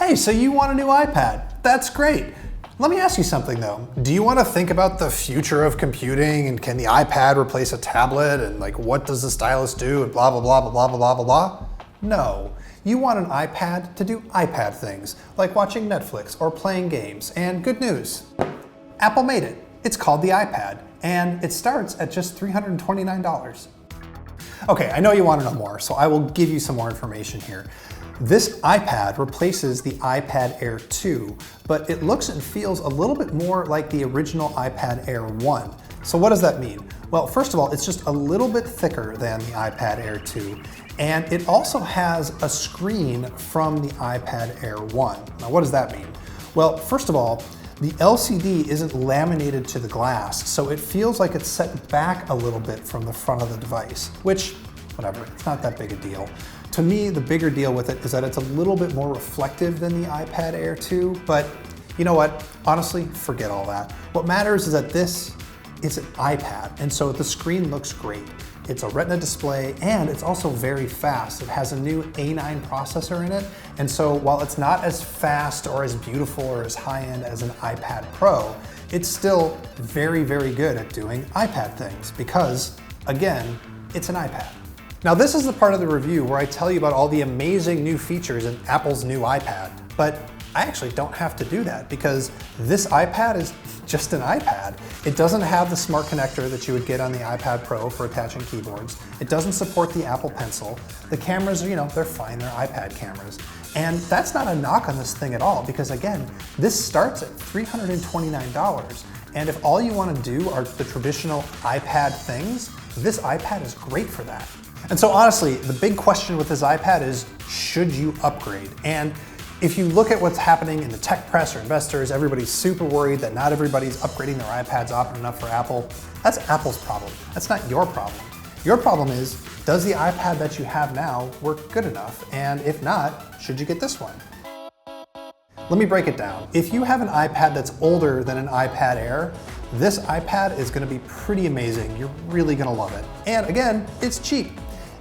Hey, so you want a new iPad? That's great. Let me ask you something though. Do you want to think about the future of computing and can the iPad replace a tablet and like what does the stylus do and blah, blah, blah, blah, blah, blah, blah, blah? No. You want an iPad to do iPad things, like watching Netflix or playing games. And good news, Apple made it. It's called the iPad, and it starts at just $329. Okay, I know you want to know more, so I will give you some more information here. This iPad replaces the iPad Air 2, but it looks and feels a little bit more like the original iPad Air 1. So what does that mean? Well, first of all, it's just a little bit thicker than the iPad Air 2, and it also has a screen from the iPad Air 1. Now, what does that mean? Well, first of all, the LCD isn't laminated to the glass, so it feels like it's set back a little bit from the front of the device, which, whatever, it's not that big a deal. To me, the bigger deal with it is that it's a little bit more reflective than the iPad Air 2, but you know what? Honestly, forget all that. What matters is that this is an iPad, and so the screen looks great. It's a Retina display, and it's also very fast. It has a new A9 processor in it, and so while it's not as fast or as beautiful or as high-end as an iPad Pro, it's still very, very good at doing iPad things because, again, it's an iPad. Now this is the part of the review where I tell you about all the amazing new features in Apple's new iPad, but I actually don't have to do that because this iPad is just an iPad. It doesn't have the smart connector that you would get on the iPad Pro for attaching keyboards. It doesn't support the Apple Pencil. The cameras, they're fine, they're iPad cameras. And that's not a knock on this thing at all because again, this starts at $329. And if all you want to do are the traditional iPad things, this iPad is great for that. And so honestly, the big question with this iPad is, should you upgrade? And if you look at what's happening in the tech press or investors, everybody's super worried that not everybody's upgrading their iPads often enough for Apple. That's Apple's problem. That's not your problem. Your problem is, does the iPad that you have now work good enough? And if not, should you get this one? Let me break it down. If you have an iPad that's older than an iPad Air, this iPad is going to be pretty amazing. You're really going to love it. And again, it's cheap.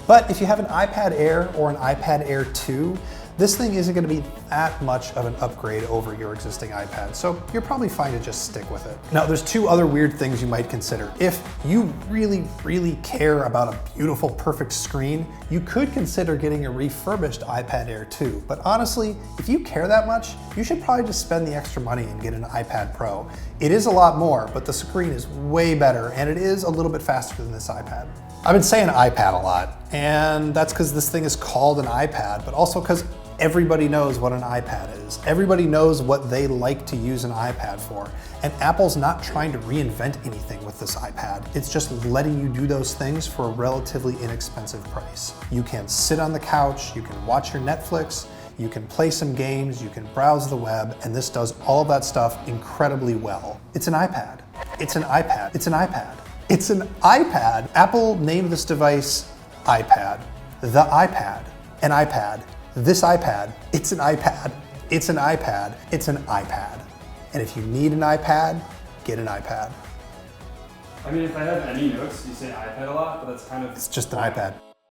But if you have an iPad Air or an iPad Air 2, this thing isn't going to be that much of an upgrade over your existing iPad, so you're probably fine to just stick with it. Now, there's two other weird things you might consider. If you really, really care about a beautiful, perfect screen, you could consider getting a refurbished iPad Air 2. But honestly, if you care that much, you should probably just spend the extra money and get an iPad Pro. It is a lot more, but the screen is way better, and it is a little bit faster than this iPad. I've been saying iPad a lot, and that's because this thing is called an iPad, but also because everybody knows what an iPad is. Everybody knows what they like to use an iPad for. And Apple's not trying to reinvent anything with this iPad. It's just letting you do those things for a relatively inexpensive price. You can sit on the couch, you can watch your Netflix, you can play some games, you can browse the web, and this does all of that stuff incredibly well. It's an iPad. It's an iPad. It's an iPad. It's an iPad. Apple named this device iPad. The iPad. An iPad. This iPad, it's an iPad, it's an iPad, it's an iPad. And if you need an iPad, get an iPad. I mean, if I have any notes, you say iPad a lot, but that's kind of... It's just an iPad.